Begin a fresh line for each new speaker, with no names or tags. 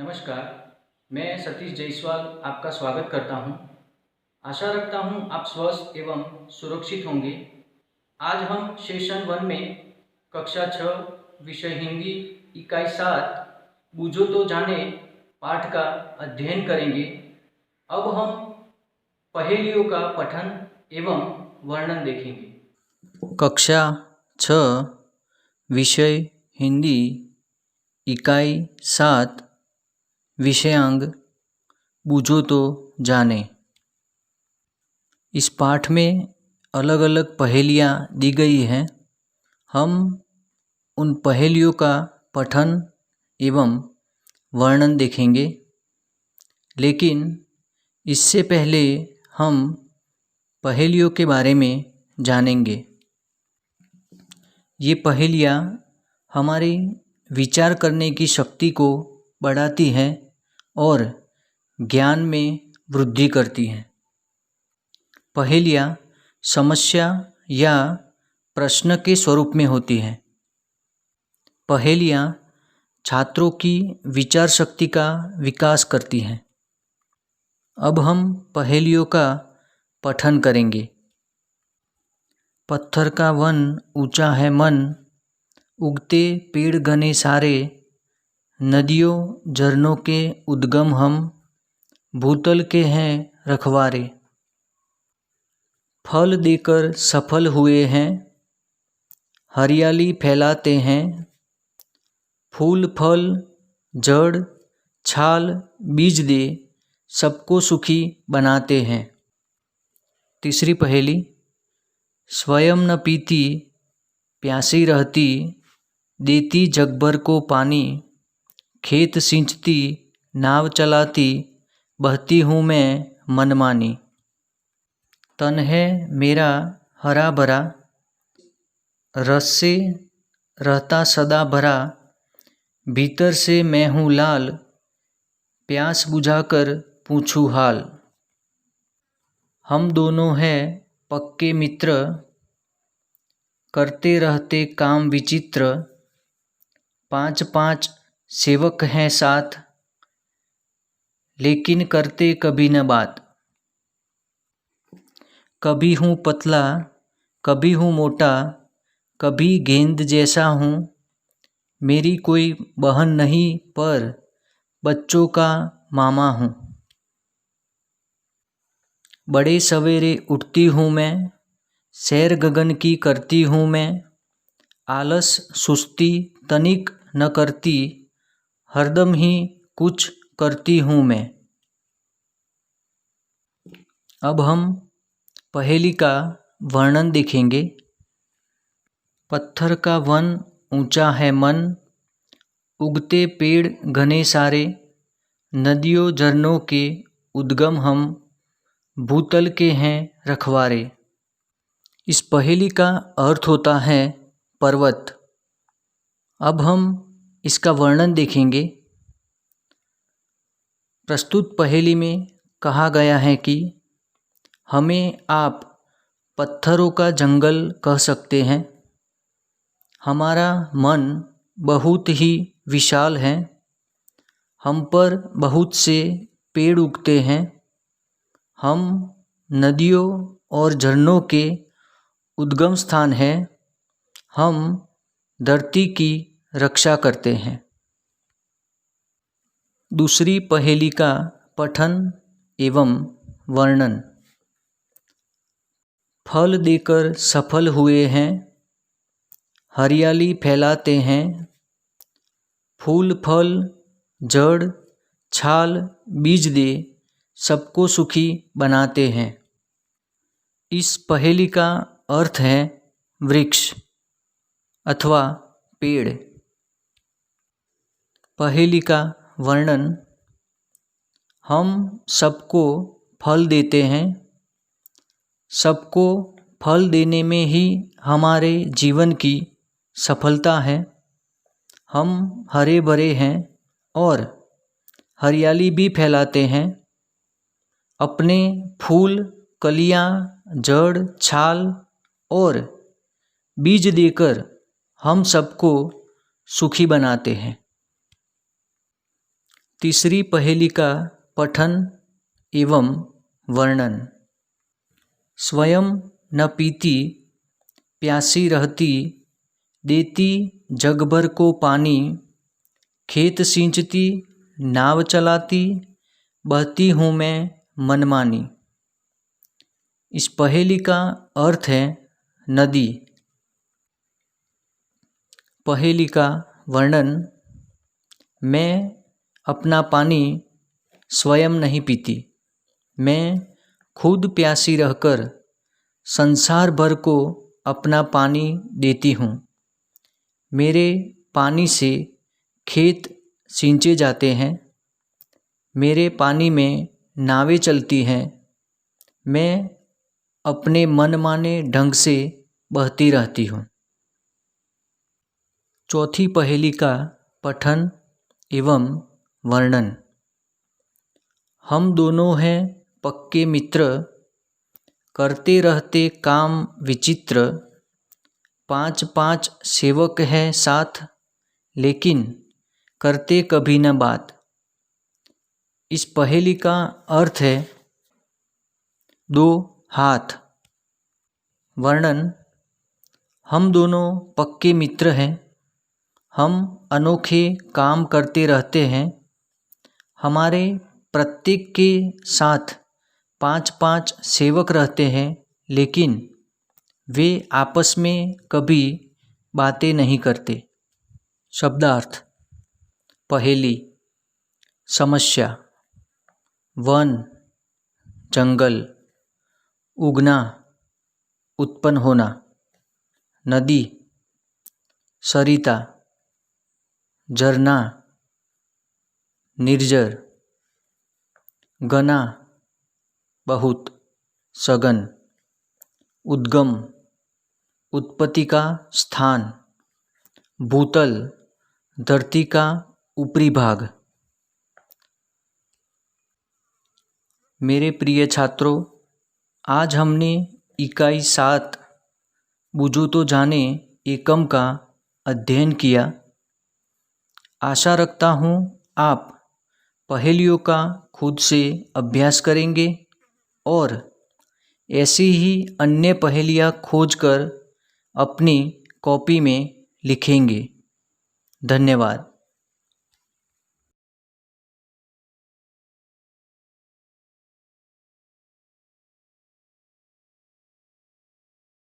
नमस्कार, मैं सतीश जायसवाल आपका स्वागत करता हूं। आशा रखता हूं आप स्वस्थ एवं सुरक्षित होंगे। आज हम सेशन 1 में कक्षा 6 विषय हिंदी इकाई 7 बूझो तो जाने पाठ का अध्ययन करेंगे। अब हम पहेलियों का पठन एवं वर्णन देखेंगे। कक्षा 6 विषय हिंदी इकाई 7 विषयांग बूझो तो जाने। इस पाठ में अलग अलग पहेलियाँ दी गई हैं। हम उन पहेलियों का पठन एवं वर्णन देखेंगे, लेकिन इससे पहले हम पहेलियों के बारे में जानेंगे। ये पहेलियाँ हमारी विचार करने की शक्ति को बढ़ाती हैं और ज्ञान में वृद्धि करती हैं। पहेलियाँ समस्या या प्रश्न के स्वरूप में होती हैं। पहेलियाँ छात्रों की विचार शक्ति का विकास करती हैं। अब हम पहेलियों का पठन करेंगे। पत्थर का वन ऊंचा है मन, उगते पेड़ घने सारे, नदियों झरनों के उद्गम हम, भूतल के हैं रखवारे। फल देकर सफल हुए हैं, हरियाली फैलाते हैं, फूल फल जड़ छाल बीज दे सबको सुखी बनाते हैं। तीसरी पहेली, स्वयं न पीती प्यासी रहती, देती जगभर को पानी, खेत सींचती नाव चलाती, बहती हूँ मैं मनमानी। तन है मेरा हरा भरा, रस से रहता सदा भरा, भीतर से मैं हूँ लाल, प्यास बुझाकर पूछूँ हाल। हम दोनों हैं पक्के मित्र, करते रहते काम विचित्र, 5 सेवक हैं साथ, लेकिन करते कभी न बात। कभी हूँ पतला कभी हूँ मोटा, कभी गेंद जैसा हूँ, मेरी कोई बहन नहीं पर बच्चों का मामा हूँ। बड़े सवेरे उठती हूँ मैं, सैर गगन की करती हूँ मैं, आलस सुस्ती तनिक न करती, हरदम ही कुछ करती हूँ मैं। अब हम पहेली का वर्णन देखेंगे। पत्थर का वन ऊंचा है मन, उगते पेड़ घने सारे, नदियों झरनों के उद्गम हम, भूतल के हैं रखवारे। इस पहेली का अर्थ होता है पर्वत। अब हम इसका वर्णन देखेंगे। प्रस्तुत पहेली में कहा गया है कि हमें आप पत्थरों का जंगल कह सकते हैं। हमारा मन बहुत ही विशाल है, हम पर बहुत से पेड़ उगते हैं, हम नदियों और झरनों के उद्गम स्थान हैं, हम धरती की रक्षा करते हैं। दूसरी पहेली का पठन एवं वर्णन। फल देकर सफल हुए हैं, हरियाली फैलाते हैं, फूल फल जड़ छाल बीज दे सबको सुखी बनाते हैं। इस पहेली का अर्थ है वृक्ष अथवा पेड़। पहेली का वर्णन। हम सबको फल देते हैं, सबको फल देने में ही हमारे जीवन की सफलता है। हम हरे भरे हैं और हरियाली भी फैलाते हैं। अपने फूल कलियां जड़ छाल और बीज देकर हम सबको सुखी बनाते हैं। तीसरी पहेली का पठन एवं वर्णन। स्वयं न पीती, प्यासी रहती, देती जग भर को पानी, खेत सींचती, नाव चलाती, बहती हूँ मैं मनमानी। इस पहेली का अर्थ है नदी। पहेली का वर्णन। मैं अपना पानी स्वयं नहीं पीती, मैं खुद प्यासी रहकर संसार भर को अपना पानी देती हूँ। मेरे पानी से खेत सींचे जाते हैं, मेरे पानी में नावें चलती हैं, मैं अपने मनमाने ढंग से बहती रहती हूँ। चौथी पहेली का पठन एवं वर्णन। हम दोनों हैं पक्के मित्र, करते रहते काम विचित्र, 5-5 सेवक हैं साथ, लेकिन करते कभी न बात। इस पहेली का अर्थ है 2 हाथ। वर्णन। हम दोनों पक्के मित्र हैं, हम अनोखे काम करते रहते हैं, हमारे प्रत्येक के साथ 5-5 सेवक रहते हैं, लेकिन वे आपस में कभी बातें नहीं करते। शब्दार्थ। पहेली समस्या, वन जंगल, उगना उत्पन्न होना, नदी सरिता, झरना निर्जर, गना बहुत सघन, उद्गम उत्पत्ति का स्थान, भूतल धरती का ऊपरी भाग। मेरे प्रिय छात्रों, आज हमने इकाई 7 बूझो तो जाने एकम का अध्ययन किया। आशा रखता हूँ आप पहेलियों का खुद से अभ्यास करेंगे और ऐसी ही अन्य पहेलियाँ खोजकर अपनी कॉपी में लिखेंगे। धन्यवाद।